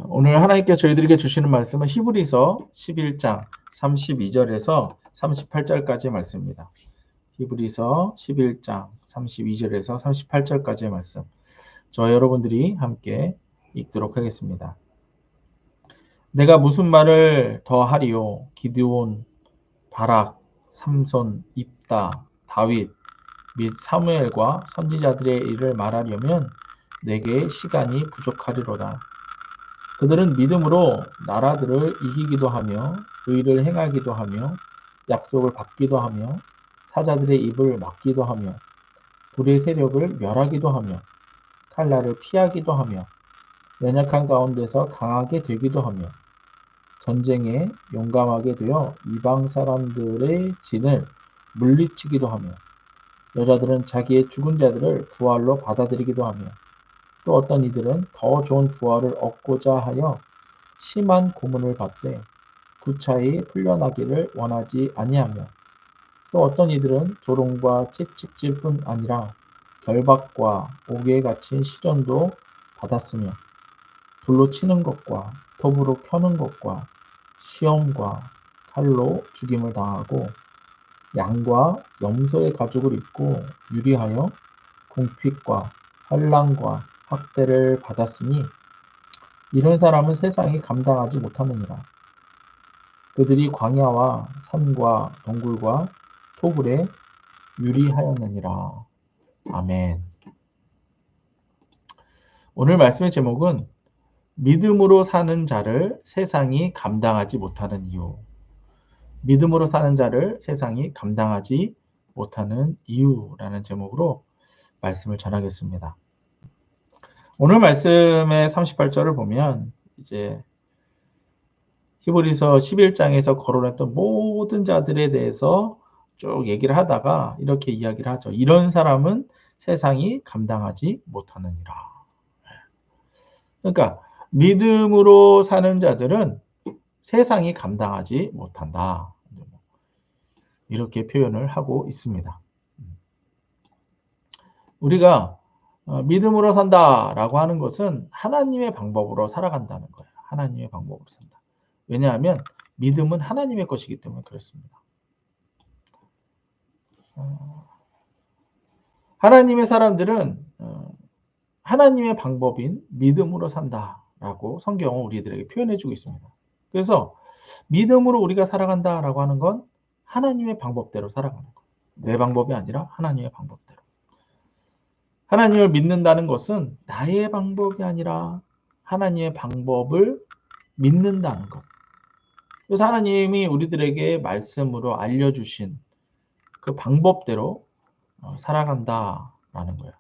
오늘 하나님께서 저희들에게 주시는 말씀은 히브리서 11장 32절에서 38절까지의 말씀입니다. 히브리서 11장 32절에서 38절까지의 말씀. 저와 여러분들이 함께 읽도록 하겠습니다. 내가 무슨 말을 더 하리요? 기드온, 바락, 삼손, 입다, 다윗 및 사무엘과 선지자들의 일을 말하려면 내게 시간이 부족하리로다. 그들은 믿음으로 나라들을 이기기도 하며 의를 행하기도 하며 약속을 받기도 하며 사자들의 입을 막기도 하며 불의 세력을 멸하기도 하며 칼날을 피하기도 하며 연약한 가운데서 강하게 되기도 하며 전쟁에 용감하게 되어 이방 사람들의 진을 물리치기도 하며 여자들은 자기의 죽은 자들을 부활로 받아들이기도 하며 또 어떤 이들은 더 좋은 부활을 얻고자 하여 심한 고문을 받되 구차히 풀려나기를 원하지 아니하며 또 어떤 이들은 조롱과 채찍질 뿐 아니라 결박과 옥에 갇힌 시련도 받았으며 돌로 치는 것과 톱으로 켜는 것과 시험과 칼로 죽임을 당하고 양과 염소의 가죽을 입고 유리하여 궁핍과 환난과 학대를 받았으니 이런 사람은 세상이 감당하지 못하느니라. 그들이 광야와 산과 동굴과 토굴에 유리하였느니라. 아멘. 오늘 말씀의 제목은 믿음으로 사는 자를 세상이 감당하지 못하는 이유. 믿음으로 사는 자를 세상이 감당하지 못하는 이유라는 제목으로 말씀을 전하겠습니다. 오늘 말씀의 38절을 보면 이제 히브리서 11장에서 거론했던 모든 자들에 대해서 쭉 얘기를 하다가 이렇게 이야기를 하죠. 이런 사람은 세상이 감당하지 못하느니라. 그러니까 믿음으로 사는 자들은 세상이 감당하지 못한다. 이렇게 표현을 하고 있습니다. 우리가 믿음으로 산다라고 하는 것은 하나님의 방법으로 살아간다는 거예요. 하나님의 방법으로 산다. 왜냐하면 믿음은 하나님의 것이기 때문에 그렇습니다. 하나님의 사람들은 하나님의 방법인 믿음으로 산다라고 성경은 우리들에게 표현해주고 있습니다. 그래서 믿음으로 우리가 살아간다라고 하는 건 하나님의 방법대로 살아가는 거예요. 내 방법이 아니라 하나님의 방법대로. 하나님을 믿는다는 것은 나의 방법이 아니라 하나님의 방법을 믿는다는 것. 그래서 하나님이 우리들에게 말씀으로 알려주신 그 방법대로 살아간다라는 거예요.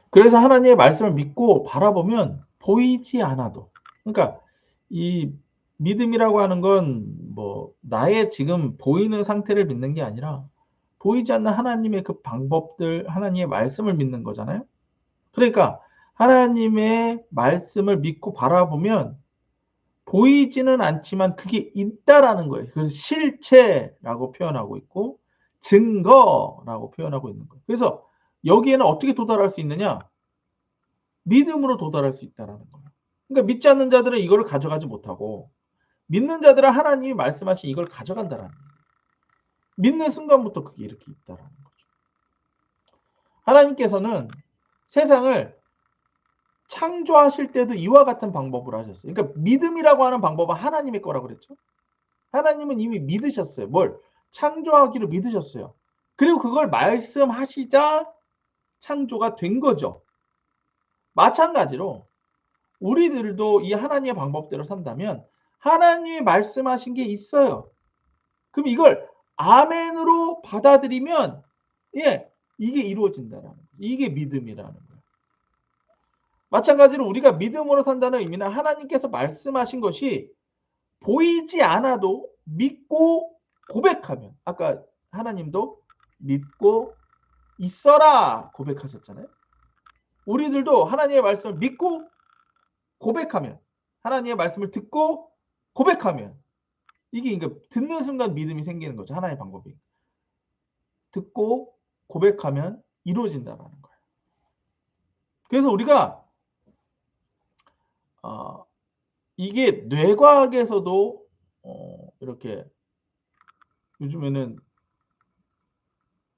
그래서 하나님의 말씀을 믿고 바라보면 보이지 않아도, 그러니까 이 믿음이라고 하는 건 뭐 나의 지금 보이는 상태를 믿는 게 아니라 보이지 않는 하나님의 그 방법들, 하나님의 말씀을 믿는 거잖아요. 그러니까 하나님의 말씀을 믿고 바라보면 보이지는 않지만 그게 있다라는 거예요. 그래서 실체라고 표현하고 있고 증거라고 표현하고 있는 거예요. 그래서 여기에는 어떻게 도달할 수 있느냐? 믿음으로 도달할 수 있다라는 거예요. 그러니까 믿지 않는 자들은 이걸 가져가지 못하고 믿는 자들은 하나님이 말씀하신 이걸 가져간다라는 거예요. 믿는 순간부터 그게 이렇게 있다라는 거죠. 하나님께서는 세상을 창조하실 때도 이와 같은 방법을 하셨어요. 그러니까 믿음이라고 하는 방법은 하나님의 거라고 그랬죠. 하나님은 이미 믿으셨어요. 뭘? 창조하기를 믿으셨어요. 그리고 그걸 말씀하시자 창조가 된 거죠. 마찬가지로 우리들도 이 하나님의 방법대로 산다면 하나님이 말씀하신 게 있어요. 그럼 이걸 아멘으로 받아들이면 이게 이루어진다는 거예요. 이게 믿음이라는 거예요. 마찬가지로 우리가 믿음으로 산다는 의미는 하나님께서 말씀하신 것이 보이지 않아도 믿고 고백하면, 아까 하나님도 믿고 있어라 고백하셨잖아요. 우리들도 하나님의 말씀을 믿고 고백하면, 하나님의 말씀을 듣고 고백하면, 이게 그러니까 듣는 순간 믿음이 생기는 거죠. 하나님의 방법이. 듣고 고백하면 이루어진다라는 거예요. 그래서 우리가 이게 뇌과학에서도 이렇게 요즘에는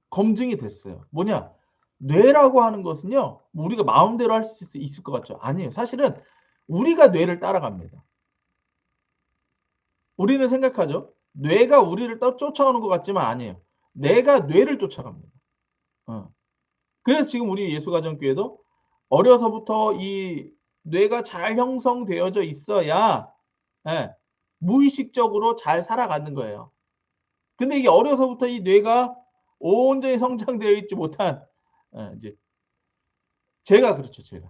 검증이 됐어요. 뭐냐? 뇌라고 하는 것은요, 우리가 마음대로 할 수 있을 것 같죠? 아니에요. 사실은 우리가 뇌를 따라갑니다. 우리는 생각하죠. 뇌가 우리를 쫓아오는 것 같지만 아니에요. 내가 뇌를 쫓아갑니다. 그래서 지금 우리 예수가정교회도 어려서부터 이 뇌가 잘 형성되어져 있어야 무의식적으로 잘 살아가는 거예요. 근데 이게 어려서부터 이 뇌가 온전히 성장되어 있지 못한 이제 제가 그렇죠. 제가.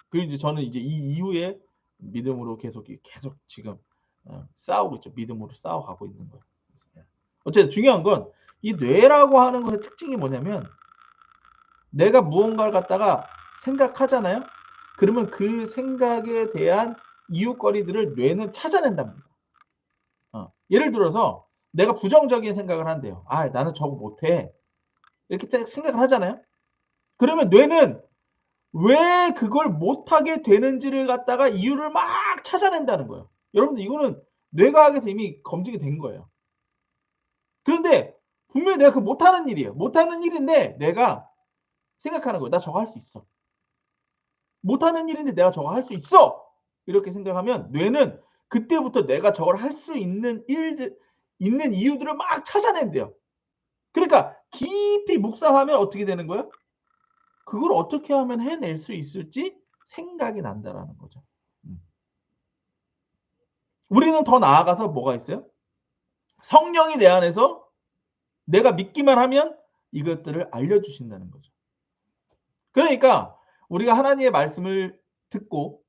그리고 이제 저는 이제 이 이후에 믿음으로 계속 지금 싸우고 있죠. 믿음으로 싸워가고 있는 거예요. 어쨌든 중요한 건 이 뇌라고 하는 것의 특징이 뭐냐면 내가 무언가를 갖다가 생각하잖아요. 그러면 그 생각에 대한 이유거리들을 뇌는 찾아낸답니다. 예를 들어서 내가 부정적인 생각을 한대요. 아, 나는 저거 못해. 이렇게 생각을 하잖아요. 그러면 뇌는 왜 그걸 못하게 되는지를 갖다가 이유를 막 찾아낸다는 거예요. 여러분들 이거는 뇌과학에서 이미 검증이 된 거예요. 그런데 분명히 내가 그 못하는 일이에요. 못하는 일인데 내가 생각하는 거예요. 나 저거 할 수 있어. 못하는 일인데 내가 저거 할 수 있어. 이렇게 생각하면 뇌는 그때부터 내가 저걸 할 수 있는 있는 이유들을 막 찾아낸대요. 그러니까 깊이 묵상하면 어떻게 되는 거예요? 그걸 어떻게 하면 해낼 수 있을지 생각이 난다라는 거죠. 우리는 더 나아가서 뭐가 있어요? 성령이 내 안에서 내가 믿기만 하면 이것들을 알려주신다는 거죠. 그러니까 우리가 하나님의 말씀을 듣고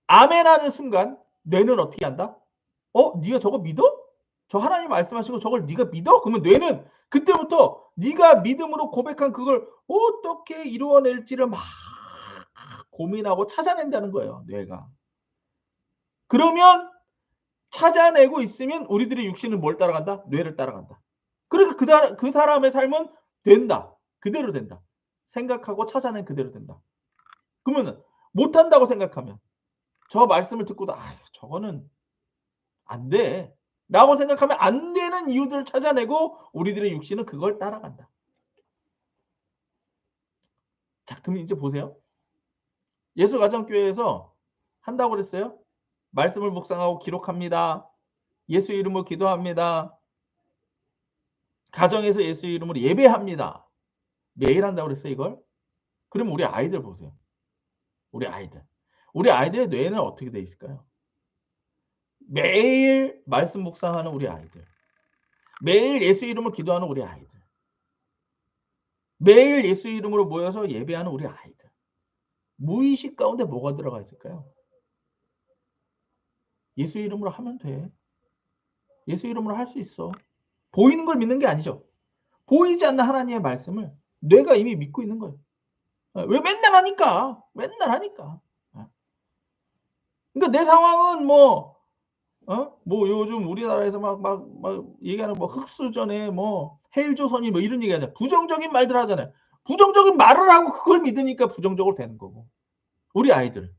아멘 하는 순간 뇌는 어떻게 한다? 네가 저거 믿어? 저 하나님 말씀하시고 저걸 네가 믿어? 그러면 뇌는 그때부터 네가 믿음으로 고백한 그걸 어떻게 이루어낼지를 막 고민하고 찾아낸다는 거예요. 뇌가. 그러면 찾아내고 있으면 우리들의 육신은 뭘 따라간다? 뇌를 따라간다. 그러니까 그 사람의 삶은 된다. 그대로 된다. 생각하고 찾아낸 그대로 된다. 그러면 못한다고 생각하면 저 말씀을 듣고도 저거는 안 돼. 라고 생각하면 안 되는 이유들을 찾아내고 우리들의 육신은 그걸 따라간다. 자, 그럼 이제 보세요. 예수가정교회에서 한다고 그랬어요? 말씀을 묵상하고 기록합니다. 예수 이름으로 기도합니다. 가정에서 예수 이름으로 예배합니다. 매일 한다고 그랬어요, 이걸? 그럼 우리 아이들 보세요. 우리 아이들의 뇌는 어떻게 돼 있을까요? 매일 말씀 묵상하는 우리 아이들. 매일 예수 이름으로 기도하는 우리 아이들. 매일 예수 이름으로 모여서 예배하는 우리 아이들. 무의식 가운데 뭐가 들어가 있을까요? 예수 이름으로 하면 돼. 예수 이름으로 할 수 있어. 보이는 걸 믿는 게 아니죠. 보이지 않는 하나님의 말씀을 뇌가 이미 믿고 있는 거예요. 왜 맨날 하니까. 맨날 하니까. 그러니까 내 상황은 뭐 요즘 우리나라에서 막 얘기하는 뭐 흑수전에 뭐 헬조선이 뭐 이런 얘기 하잖아요. 부정적인 말들 하잖아요. 부정적인 말을 하고 그걸 믿으니까 부정적으로 되는 거고. 우리 아이들.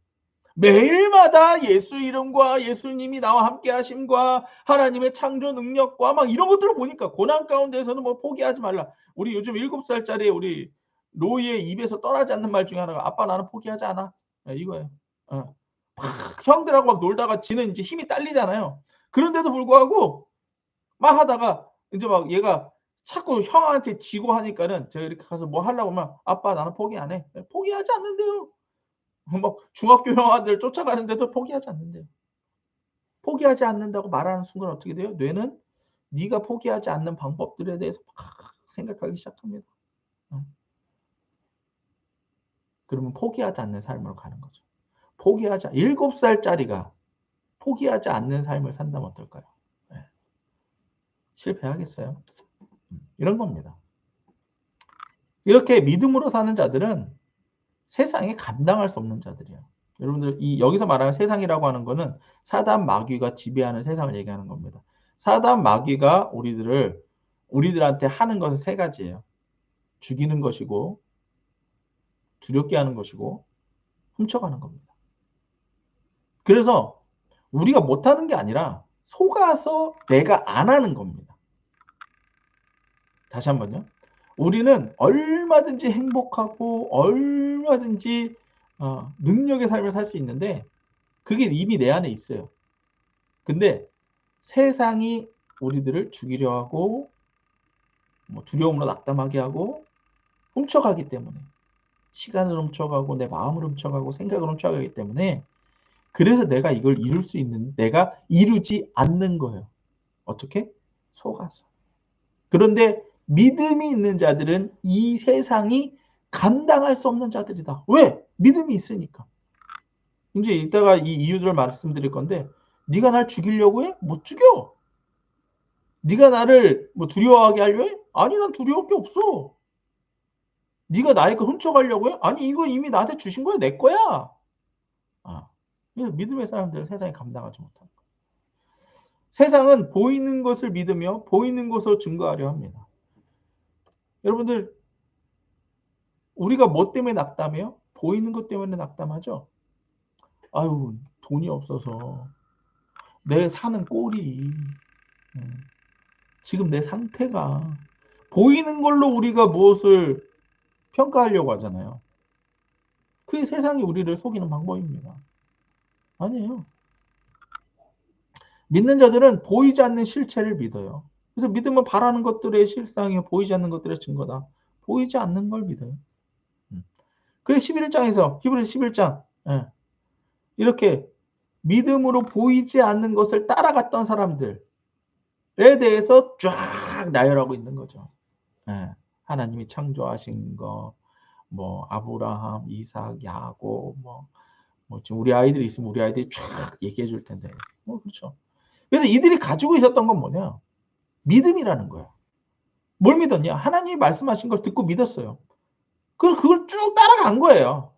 매일마다 예수 이름과 예수님이 나와 함께 하심과 하나님의 창조 능력과 막 이런 것들을 보니까 고난 가운데에서는 뭐 포기하지 말라. 우리 요즘 7살짜리 우리 로이의 입에서 떠나지 않는 말 중에 하나가 아빠 나는 포기하지 않아. 이거예요. 막 형들하고 막 놀다가 지는 이제 힘이 딸리잖아요. 그런데도 불구하고 막 하다가 이제 막 얘가 자꾸 형한테 지고 하니까는 제가 이렇게 가서 뭐 하려고 하면 아빠 나는 포기 안 해. 포기하지 않는데요. 막 중학교 형아들 쫓아가는데도 포기하지 않는대요. 포기하지 않는다고 말하는 순간 어떻게 돼요? 뇌는 네가 포기하지 않는 방법들에 대해서 막 생각하기 시작합니다. 그러면 포기하지 않는 삶으로 가는 거죠. 7살짜리가 포기하지 않는 삶을 산다면 어떨까요? 실패하겠어요? 이런 겁니다. 이렇게 믿음으로 사는 자들은 세상에 감당할 수 없는 자들이에요. 여러분들 여기서 말하는 세상이라고 하는 거는 사단 마귀가 지배하는 세상을 얘기하는 겁니다. 사단 마귀가 우리들한테 하는 것은 세 가지예요. 죽이는 것이고 두렵게 하는 것이고 훔쳐가는 겁니다. 그래서 우리가 못하는 게 아니라 속아서 내가 안 하는 겁니다. 다시 한번요. 우리는 얼마든지 행복하고 얼마든지 능력의 삶을 살 수 있는데 그게 이미 내 안에 있어요. 근데 세상이 우리들을 죽이려 하고 두려움으로 낙담하게 하고 훔쳐가기 때문에 시간을 훔쳐가고 내 마음을 훔쳐가고 생각을 훔쳐가기 때문에 그래서 내가 이걸 이룰 수 있는 내가 이루지 않는 거예요. 어떻게? 속아서. 그런데 믿음이 있는 자들은 이 세상이 감당할 수 없는 자들이다. 왜? 믿음이 있으니까. 이제 이따가 이 이유들을 말씀드릴 건데 네가 날 죽이려고 해? 못 죽여. 네가 나를 두려워하게 하려 해? 아니 난 두려울 게 없어. 네가 나의 거 훔쳐가려고 해? 아니 이거 이미 나한테 주신 거야. 내 거야. 믿음의 사람들은 세상에 감당하지 못한다. 세상은 보이는 것을 믿으며 보이는 것으로 증거하려 합니다. 여러분들 우리가 뭐 때문에 낙담해요? 보이는 것 때문에 낙담하죠? 아유 돈이 없어서 내 사는 꼴이 지금 내 상태가 보이는 걸로 우리가 무엇을 평가하려고 하잖아요. 그게 세상이 우리를 속이는 방법입니다. 아니에요. 믿는 자들은 보이지 않는 실체를 믿어요. 그래서 믿으면 바라는 것들의 실상이 보이지 않는 것들의 증거다. 보이지 않는 걸 믿어요. 그래서 11장에서 히브리서 11장 이렇게 믿음으로 보이지 않는 것을 따라갔던 사람들에 대해서 쫙 나열하고 있는 거죠. 하나님이 창조하신 거, 아브라함, 이삭, 야곱, 지금 우리 아이들이 있으면 우리 아이들이 쫙 얘기해 줄 텐데, 그렇죠. 그래서 이들이 가지고 있었던 건 뭐냐? 믿음이라는 거야. 뭘 믿었냐? 하나님이 말씀하신 걸 듣고 믿었어요. 그걸 쭉 따라간 거예요.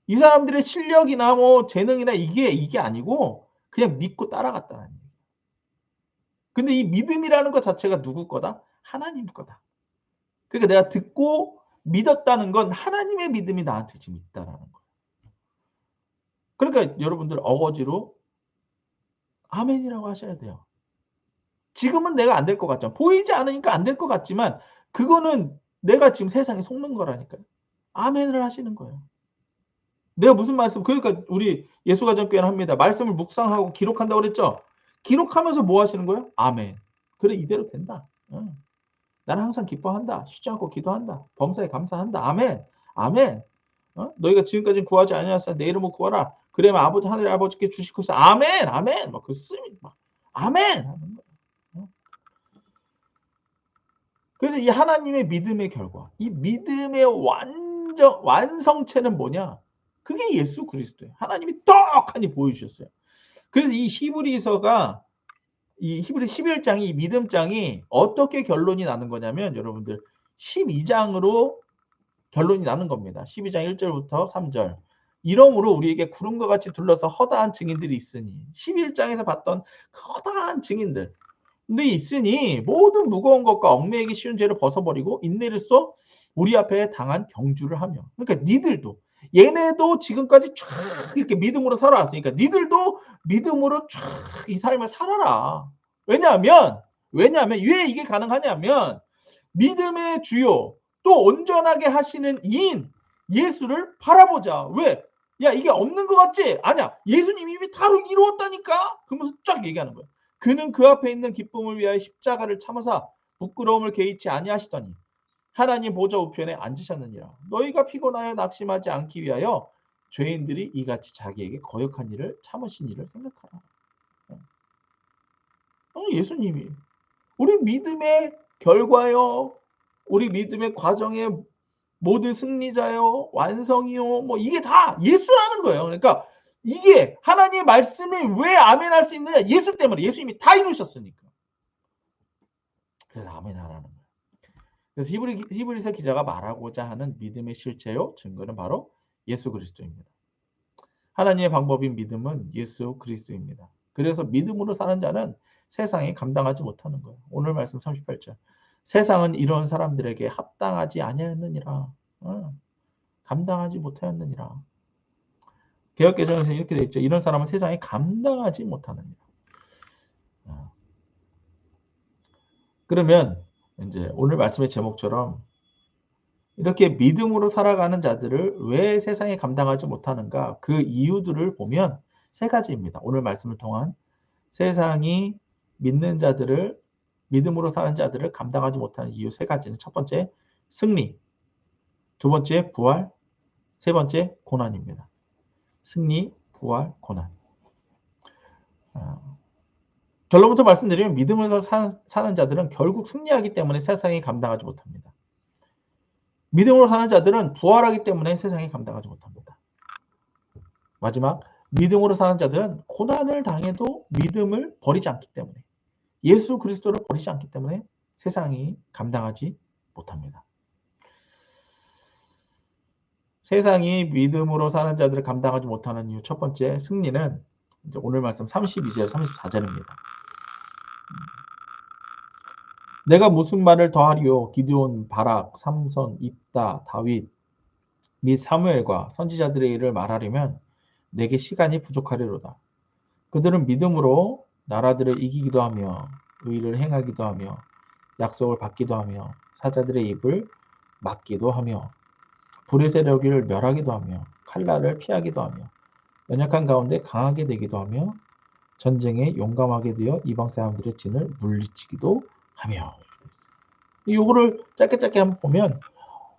이 사람들의 실력이나 재능이나 이게 아니고 그냥 믿고 따라갔다는 얘기예요. 근데 이 믿음이라는 것 자체가 누구 거다? 하나님 거다. 그러니까 내가 듣고 믿었다는 건 하나님의 믿음이 나한테 지금 있다라는 거예요. 그러니까 여러분들 어거지로 아멘이라고 하셔야 돼요. 지금은 내가 안 될 것 같죠. 보이지 않으니까 안 될 것 같지만 그거는 내가 지금 세상에 속는 거라니까요. 아멘을 하시는 거예요. 내가 무슨 말씀 그러니까 우리 예수가정교회는 합니다. 말씀을 묵상하고 기록한다고 그랬죠. 기록하면서 뭐 하시는 거예요? 아멘. 그래 이대로 된다. 나는 항상 기뻐한다. 쉬지 않고 기도한다. 범사에 감사한다. 아멘. 아멘. 너희가 지금까지 구하지 아니하였으나 내 이름으로 구하라. 그러면 아버지 하늘의 아버지께 주실 것을 아멘. 아멘. 그 쓰임 아멘 하는 거예요. 그래서 이 하나님의 믿음의 결과, 이 믿음의 완성체는 뭐냐? 그게 예수 그리스도예요. 하나님이 떡하니 보여주셨어요. 그래서 이 히브리서가 이 히브리 11장이 믿음장이 어떻게 결론이 나는 거냐면 여러분들 12장으로 결론이 나는 겁니다. 12장 1절부터 3절. 이러므로 우리에게 구름과 같이 둘러서 허다한 증인들이 있으니 11장에서 봤던 허다한 증인들 근데 있으니 모든 무거운 것과 얽매이기 쉬운 죄를 벗어버리고 인내를 써 우리 앞에 당한 경주를 하며 그러니까 니들도 얘네도 지금까지 쫙 이렇게 믿음으로 살아왔으니까 니들도 믿음으로 쫙 이 삶을 살아라. 왜냐하면 왜 이게 가능하냐면 믿음의 주요 또 온전하게 하시는 이인 예수를 바라보자. 왜? 야 이게 없는 것 같지? 아니야. 예수님이 이미 다 이루었다니까? 그러면서 쫙 얘기하는 거야. 그는 그 앞에 있는 기쁨을 위하여 십자가를 참으사 부끄러움을 개의치 아니하시더니 하나님 보좌 우편에 앉으셨느니라. 너희가 피곤하여 낙심하지 않기 위하여 죄인들이 이같이 자기에게 거역한 일을 참으신 일을 생각하라. 예수님이 우리 믿음의 결과요. 우리 믿음의 과정의 모든 승리자요. 완성이요. 이게 다 예수라는 거예요. 그러니까 이게 하나님의 말씀을 왜 아멘할 수 있느냐? 예수 때문에. 예수님이 다 이루셨으니까. 그래서 아멘하라는 거예요. 그래서 히브리서 기자가 말하고자 하는 믿음의 실체요. 증거는 바로 예수 그리스도입니다. 하나님의 방법인 믿음은 예수 그리스도입니다. 그래서 믿음으로 사는 자는 세상에 감당하지 못하는 거예요. 오늘 말씀 38절. 세상은 이런 사람들에게 합당하지 아니하였느니라. 감당하지 못하였느니라. 개역개정에서 이렇게 되어 있죠. 이런 사람은 세상에 감당하지 못하느니라. 그러면 이제 오늘 말씀의 제목처럼 이렇게 믿음으로 살아가는 자들을 왜 세상에 감당하지 못하는가? 그 이유들을 보면 세 가지입니다. 오늘 말씀을 통한 세상이 믿는 자들을 믿음으로 사는 자들을 감당하지 못하는 이유 세 가지는 첫 번째 승리, 두 번째 부활, 세 번째 고난입니다. 승리, 부활, 고난. 결론부터 말씀드리면 믿음으로 사는 자들은 결국 승리하기 때문에 세상에 감당하지 못합니다. 믿음으로 사는 자들은 부활하기 때문에 세상에 감당하지 못합니다. 마지막, 믿음으로 사는 자들은 고난을 당해도 믿음을 버리지 않기 때문에, 예수 그리스도를 버리지 않기 때문에 세상이 감당하지 못합니다. 세상이 믿음으로 사는 자들을 감당하지 못하는 이유 첫 번째 승리는 이제 오늘 말씀 32절, 34절입니다. 내가 무슨 말을 더하리요? 기드온, 바락, 삼손, 입다, 다윗 및 사무엘과 선지자들의 일을 말하려면 내게 시간이 부족하리로다. 그들은 믿음으로 나라들을 이기기도 하며 의를 행하기도 하며 약속을 받기도 하며 사자들의 입을 막기도 하며 불의 세력을 멸하기도 하며 칼날을 피하기도 하며 연약한 가운데 강하게 되기도 하며 전쟁에 용감하게 되어 이방 사람들의 진을 물리치기도 하며. 요거를 짧게 한번 보면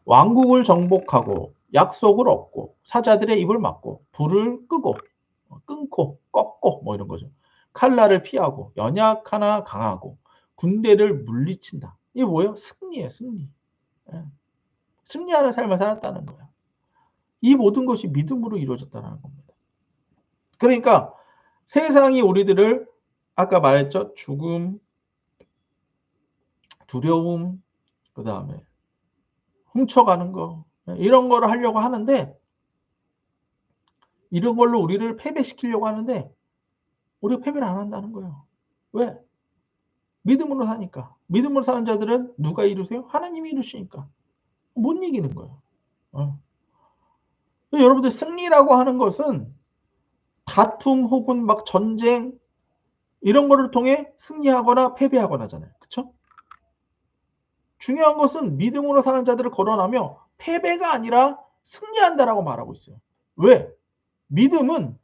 왕국을 정복하고 약속을 얻고 사자들의 입을 막고 불을 끄고 끊고 꺾고 뭐 이런 거죠. 칼날을 피하고 연약하나 강하고 군대를 물리친다. 이게 뭐예요? 승리예요. 승리. 승리하는 삶을 살았다는 거예요. 이 모든 것이 믿음으로 이루어졌다는 겁니다. 그러니까 세상이 우리들을 아까 말했죠. 죽음, 두려움, 그 다음에 훔쳐가는 거 이런 거를 하려고 하는데 이런 걸로 우리를 패배시키려고 하는데 우리가 패배를 안 한다는 거예요. 왜? 믿음으로 사니까. 믿음으로 사는 자들은 누가 이루세요? 하나님이 이루시니까. 못 이기는 거예요. 여러분들 승리라고 하는 것은 다툼 혹은 막 전쟁 이런 거를 통해 승리하거나 패배하거나잖아요. 그렇죠? 중요한 것은 믿음으로 사는 자들을 거론하며 패배가 아니라 승리한다라고 말하고 있어요. 왜? 믿음은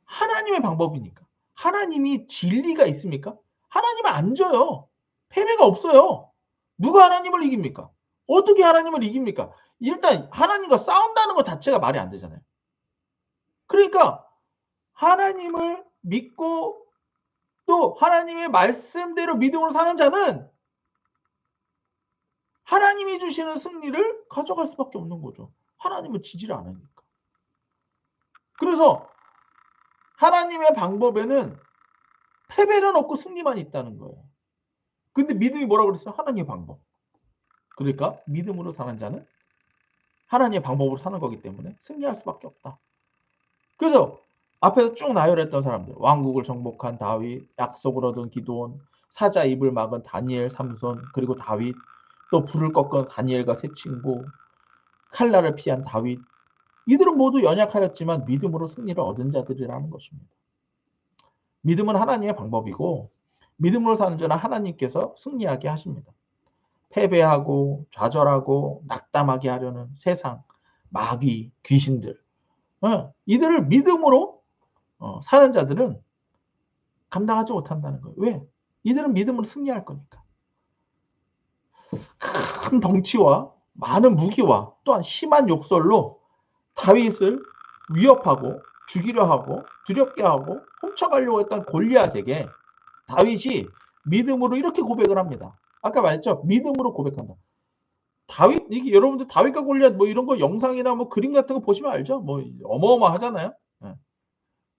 하나님의 방법이니까. 하나님이 진리가 있습니까? 하나님은 안 져요. 패배가 없어요. 누가 하나님을 이깁니까? 어떻게 하나님을 이깁니까? 일단 하나님과 싸운다는 것 자체가 말이 안 되잖아요. 그러니까 하나님을 믿고 또 하나님의 말씀대로 믿음으로 사는 자는 하나님이 주시는 승리를 가져갈 수밖에 없는 거죠. 하나님은 지지를 않으니까. 그래서 하나님의 방법에는 패배는 없고 승리만 있다는 거예요. 근데 믿음이 뭐라고 그랬어요? 하나님의 방법. 그러니까 믿음으로 사는 자는 하나님의 방법으로 사는 거기 때문에 승리할 수밖에 없다. 그래서 앞에서 쭉 나열했던 사람들, 왕국을 정복한 다윗, 약속을 얻은 기드온, 사자 입을 막은 다니엘, 삼손, 그리고 다윗, 또 불을 꺾은 다니엘과 세 친구, 칼날을 피한 다윗, 이들은 모두 연약하였지만 믿음으로 승리를 얻은 자들이라는 것입니다. 믿음은 하나님의 방법이고 믿음으로 사는 자는 하나님께서 승리하게 하십니다. 패배하고 좌절하고 낙담하게 하려는 세상, 마귀, 귀신들, 이들을 믿음으로 사는 자들은 감당하지 못한다는 거예요. 왜? 이들은 믿음으로 승리할 거니까. 큰 덩치와 많은 무기와 또한 심한 욕설로 다윗을 위협하고 죽이려 하고 두렵게 하고 훔쳐가려고 했던 골리앗에게 다윗이 믿음으로 이렇게 고백을 합니다. 아까 말했죠? 믿음으로 고백한다. 다윗, 이게 여러분들 다윗과 골리앗 뭐 이런 거 영상이나 뭐 그림 같은 거 보시면 알죠? 뭐 어마어마하잖아요.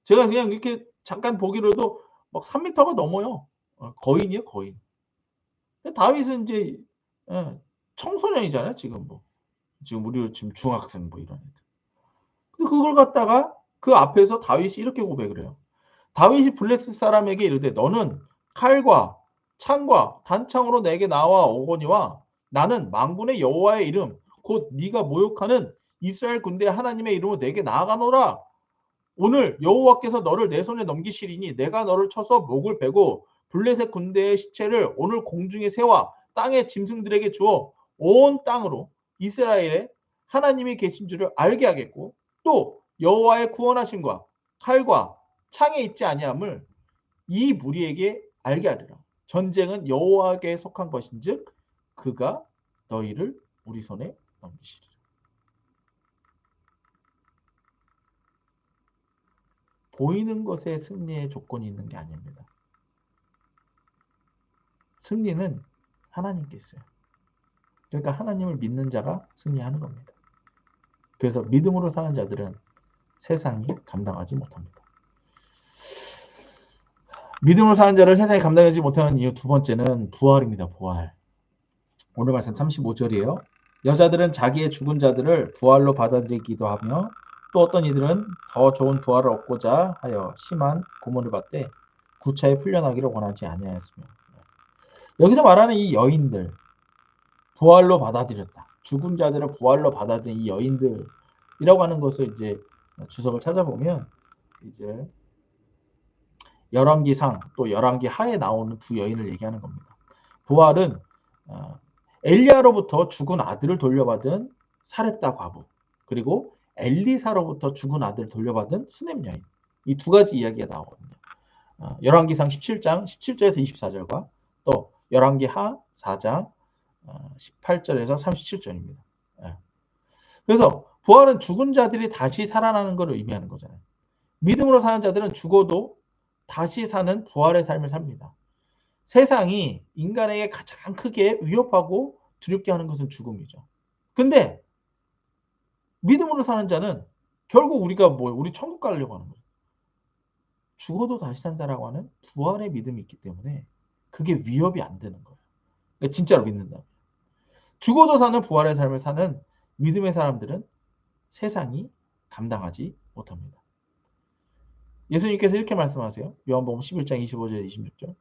제가 그냥 이렇게 잠깐 보기로도 막 3m가 넘어요. 거인이에요, 거인. 다윗은 이제 청소년이잖아요, 지금 뭐. 지금 우리 지금 중학생 뭐 이런 애들. 근데 그걸 갖다가 그 앞에서 다윗이 이렇게 고백을 해요. 다윗이 블레셋 사람에게 이르되 너는 칼과 창과 단창으로 내게 나와 오거니와 나는 만군의 여호와의 이름 곧 네가 모욕하는 이스라엘 군대 하나님의 이름으로 내게 나아가노라. 오늘 여호와께서 너를 내 손에 넘기시리니 내가 너를 쳐서 목을 베고 블레셋 군대의 시체를 오늘 공중에 세워 땅의 짐승들에게 주어 온 땅으로 이스라엘에 하나님이 계신 줄을 알게 하겠고 또 여호와의 구원하심과 칼과 창에 있지 아니함을 이 무리에게 알게 하리라. 전쟁은 여호와에게 속한 것인즉 그가 너희를 우리 손에 넘기시리라. 보이는 것에 승리의 조건이 있는 게 아닙니다. 승리는 하나님께 있어요. 그러니까 하나님을 믿는 자가 승리하는 겁니다. 그래서 믿음으로 사는 자들은 세상이 감당하지 못합니다. 믿음으로 사는 자를 세상이 감당하지 못하는 이유 두 번째는 부활입니다. 부활. 오늘 말씀 35절이에요. 여자들은 자기의 죽은 자들을 부활로 받아들이기도 하며 또 어떤 이들은 더 좋은 부활을 얻고자 하여 심한 고문을 받되 구차에 풀려나기를 원하지 아니하였으며. 여기서 말하는 이 여인들, 부활로 받아들였다. 죽은 자들을 부활로 받아들인 이 여인들이라고 하는 것을 이제 주석을 찾아보면 이제 열왕기상 또 열왕기 하에 나오는 두 여인을 얘기하는 겁니다. 부활은 엘리야로부터 죽은 아들을 돌려받은 사렙다 과부 그리고 엘리사로부터 죽은 아들을 돌려받은 스냅 여인 이 두 가지 이야기가 나오거든요. 열왕기상 17장 17절에서 24절과 또 열왕기하 4장 18절에서 37절입니다. 그래서 부활은 죽은 자들이 다시 살아나는 것을 의미하는 거잖아요. 믿음으로 사는 자들은 죽어도 다시 사는 부활의 삶을 삽니다. 세상이 인간에게 가장 크게 위협하고 두렵게 하는 것은 죽음이죠. 근데 믿음으로 사는 자는 결국 우리가 우리 천국 가려고 하는 거예요. 죽어도 다시 산다라고 하는 부활의 믿음이 있기 때문에 그게 위협이 안 되는 거예요. 그러니까 진짜로 믿는다. 죽어도 사는 부활의 삶을 사는 믿음의 사람들은 세상이 감당하지 못합니다. 예수님께서 이렇게 말씀하세요. 요한복음 11장 25절 26절.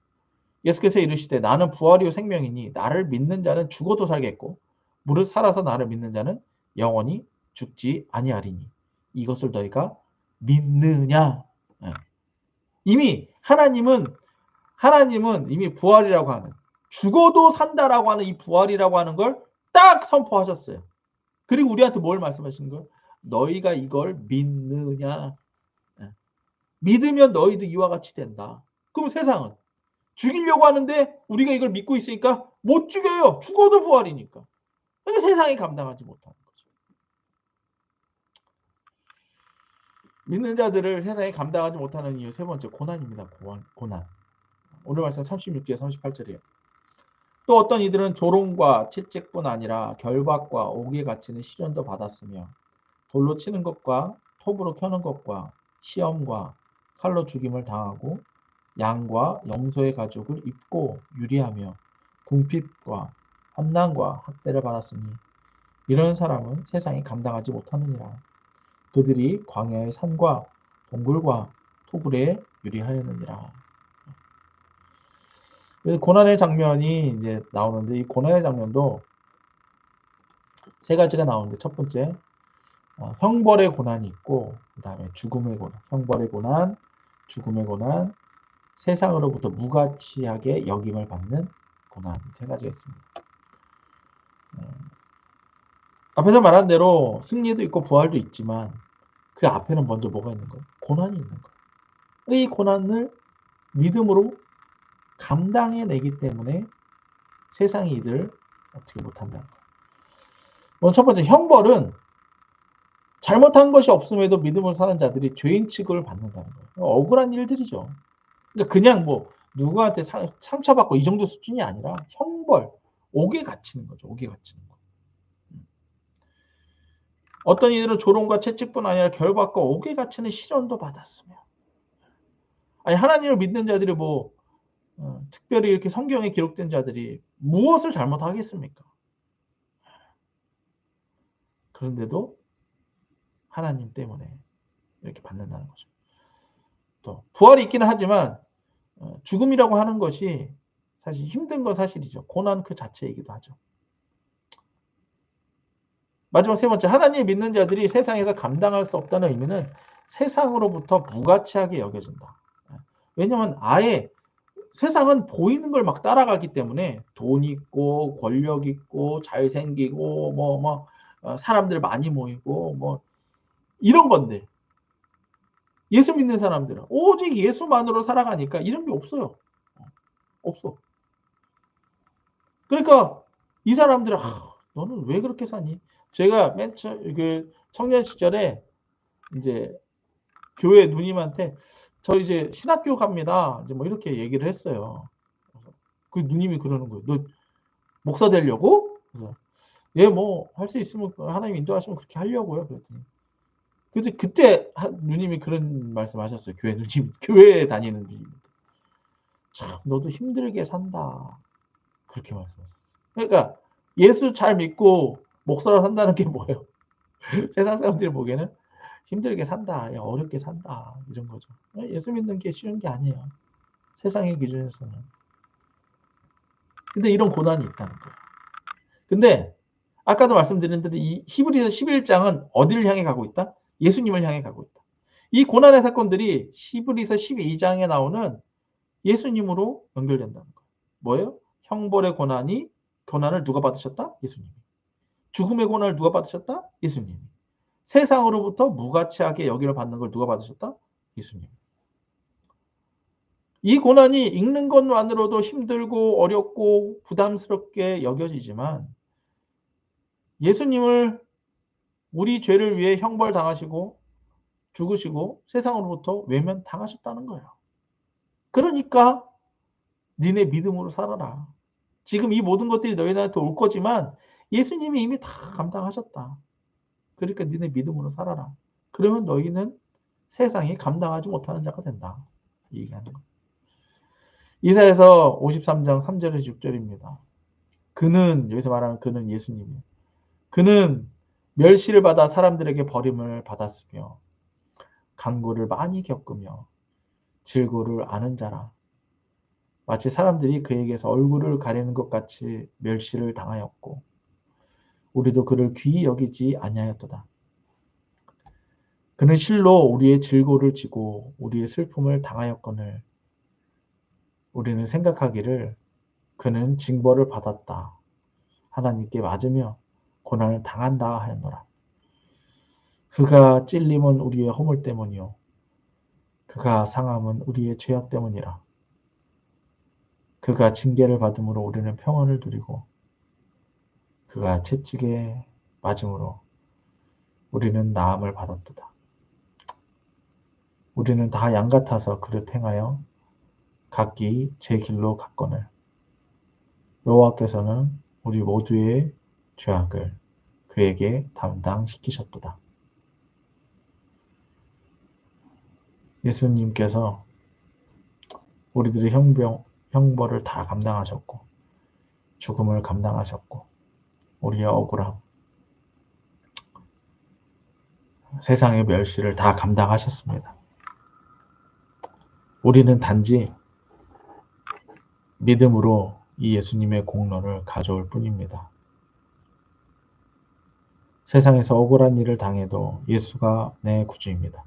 예수께서 이르시되 나는 부활이요 생명이니 나를 믿는 자는 죽어도 살겠고 무릇 살아서 나를 믿는 자는 영원히 죽지 아니하리니 이것을 너희가 믿느냐. 이미 하나님은 이미 부활이라고 하는 죽어도 산다라고 하는 이 부활이라고 하는 걸 딱 선포하셨어요. 그리고 우리한테 뭘 말씀하시는 거예요? 너희가 이걸 믿느냐. 믿으면 너희도 이와 같이 된다. 그럼 세상은 죽이려고 하는데 우리가 이걸 믿고 있으니까 못 죽여요. 죽어도 부활이니까. 그러니까 세상이 감당하지 못하는 거죠. 믿는 자들을 세상이 감당하지 못하는 이유 세 번째 고난입니다. 고난. 오늘 말씀 36절 38절이에요. 또 어떤 이들은 조롱과 채찍뿐 아니라 결박과 옥에 갇히는 시련도 받았으며 돌로 치는 것과 톱으로 켜는 것과 시험과 칼로 죽임을 당하고 양과 염소의 가죽을 입고 유리하며 궁핍과 환난과 학대를 받았으니 이런 사람은 세상이 감당하지 못하느니라. 그들이 광야의 산과 동굴과 토굴에 유리하였느니라. 고난의 장면이 이제 나오는데 이 고난의 장면도 세 가지가 나오는데 첫 번째 형벌의 고난이 있고 그 다음에 죽음의 고난, 형벌의 고난, 죽음의 고난, 세상으로부터 무가치하게 여김을 받는 고난 세 가지가 있습니다. 앞에서 말한 대로 승리도 있고 부활도 있지만 그 앞에는 먼저 뭐가 있는 거예요? 고난이 있는 거예요. 이 고난을 믿음으로 감당해내기 때문에 세상이 이들 어떻게 못한다는 거예요. 첫 번째 형벌은 잘못한 것이 없음에도 믿음을 사는 자들이 죄인 취급을 받는다는 거예요. 억울한 일들이죠. 그러니까 그냥 누구한테 상처받고 이 정도 수준이 아니라 형벌, 옥에 갇히는 거죠. 옥에 갇히는 거. 어떤 이들은 조롱과 채찍뿐 아니라 결박과 옥에 갇히는 시련도 받았으며. 아니 하나님을 믿는 자들이 특별히 이렇게 성경에 기록된 자들이 무엇을 잘못하겠습니까? 그런데도 하나님 때문에 이렇게 받는다는 거죠. 또 부활이 있기는 하지만 죽음이라고 하는 것이 사실 힘든 건 사실이죠. 고난 그 자체이기도 하죠. 마지막 세 번째, 하나님을 믿는 자들이 세상에서 감당할 수 없다는 의미는 세상으로부터 무가치하게 여겨진다. 왜냐하면 아예 세상은 보이는 걸 막 따라가기 때문에 돈 있고 권력 있고 잘생기고 사람들 많이 모이고 뭐 이런 건데, 예수 믿는 사람들은 오직 예수만으로 살아가니까 이런 게 없어요. 없어. 그러니까 이 사람들은 너는 왜 그렇게 사니? 제가 그 청년 시절에 이제 교회 누님한테 저 이제 신학교 갑니다. 이제 뭐 이렇게 얘기를 했어요. 그 누님이 그러는 거예요. 너 목사 되려고? 그래서 예, 뭐 할 수 있으면 하나님 인도하시면 그렇게 하려고요. 그랬더니 그래서 그때 누님이 그런 말씀하셨어요. 교회 누님, 교회에 다니는 누님. 참 너도 힘들게 산다. 그렇게 말씀하셨어요. 그러니까 예수 잘 믿고 목사로 산다는 게 뭐예요? 세상 사람들이 보기에는 힘들게 산다, 어렵게 산다 이런 거죠. 예수 믿는 게 쉬운 게 아니에요. 세상의 기준에서는. 근데 이런 고난이 있다는 거예요. 근데 아까도 말씀드린 대로 이 히브리서 11장은 어디를 향해 가고 있다? 예수님을 향해 가고 있다. 이 고난의 사건들이 히브리서 12장에 나오는 예수님으로 연결된다는 거예요. 뭐예요? 형벌의 고난을 누가 받으셨다? 예수님이. 죽음의 고난을 누가 받으셨다? 예수님이. 세상으로부터 무가치하게 여기를 받는 걸 누가 받으셨다? 예수님. 이 고난이 읽는 것만으로도 힘들고 어렵고 부담스럽게 여겨지지만 예수님을 우리 죄를 위해 형벌 당하시고 죽으시고 세상으로부터 외면 당하셨다는 거예요. 그러니까 니네 믿음으로 살아라. 지금 이 모든 것들이 너희들한테 올 거지만 예수님이 이미 다 감당하셨다. 그러니까 니네 믿음으로 살아라. 그러면 너희는 세상이 감당하지 못하는 자가 된다. 이 얘기하는 거예요. 이사야서 53장 3절에서 6절입니다. 그는, 여기서 말하는 그는 예수님이에요. 그는 멸시를 받아 사람들에게 버림을 받았으며 간고를 많이 겪으며 질고를 아는 자라. 마치 사람들이 그에게서 얼굴을 가리는 것 같이 멸시를 당하였고 우리도 그를 귀히 여기지 아니하였도다. 그는 실로 우리의 질고를 지고 우리의 슬픔을 당하였거늘 우리는 생각하기를 그는 징벌을 받았다. 하나님께 맞으며 고난을 당한다 하였노라. 그가 찔림은 우리의 허물 때문이요 그가 상함은 우리의 죄악 때문이라. 그가 징계를 받음으로 우리는 평안을 누리고 그가 채찍에 맞음으로 우리는 나음을 받았도다. 우리는 다 양 같아서 그릇 행하여 각기 제 길로 갔거늘 여호와께서는 우리 모두의 죄악을 그에게 담당시키셨도다. 예수님께서 우리들의 형벌을 다 감당하셨고 죽음을 감당하셨고 우리의 억울함, 세상의 멸시를 다 감당하셨습니다. 우리는 단지 믿음으로 이 예수님의 공로를 가져올 뿐입니다. 세상에서 억울한 일을 당해도 예수가 내 구주입니다.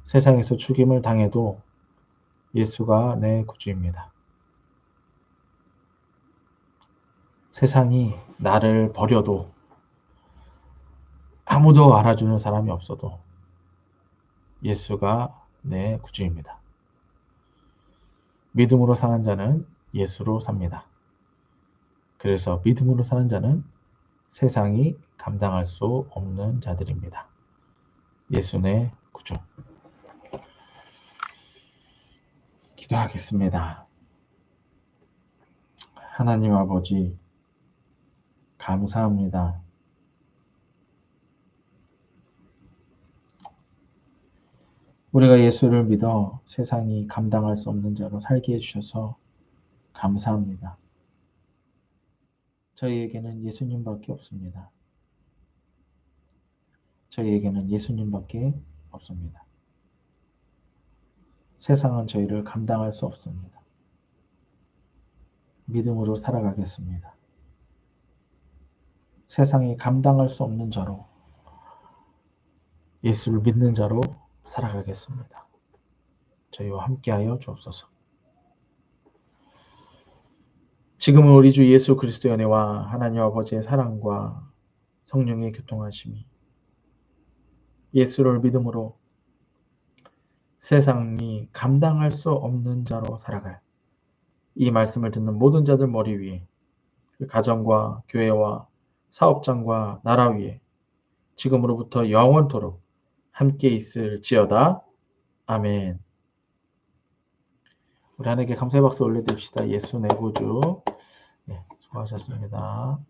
세상에서 죽임을 당해도 예수가 내 구주입니다. 세상이 나를 버려도 아무도 알아주는 사람이 없어도 예수가 내 구주입니다. 믿음으로 사는 자는 예수로 삽니다. 그래서 믿음으로 사는 자는 세상이 감당할 수 없는 자들입니다. 예수 내 구주. 기도하겠습니다. 하나님 아버지, 감사합니다. 우리가 예수를 믿어 세상이 감당할 수 없는 자로 살게 해주셔서 감사합니다. 저희에게는 예수님밖에 없습니다. 저희에게는 예수님밖에 없습니다. 세상은 저희를 감당할 수 없습니다. 믿음으로 살아가겠습니다. 세상이 감당할 수 없는 자로, 예수를 믿는 자로 살아가겠습니다. 저희와 함께하여 주옵소서. 지금은 우리 주 예수 그리스도의 은혜와 하나님 아버지의 사랑과 성령의 교통하심이, 예수를 믿음으로 세상이 감당할 수 없는 자로 살아갈 이 말씀을 듣는 모든 자들 머리 위에, 그 가정과 교회와 사업장과 나라 위에 지금으로부터 영원토록 함께 있을지어다. 아멘. 우리 하나님께 감사의 박수 올려드립시다. 예수 내 구주. 네, 수고하셨습니다.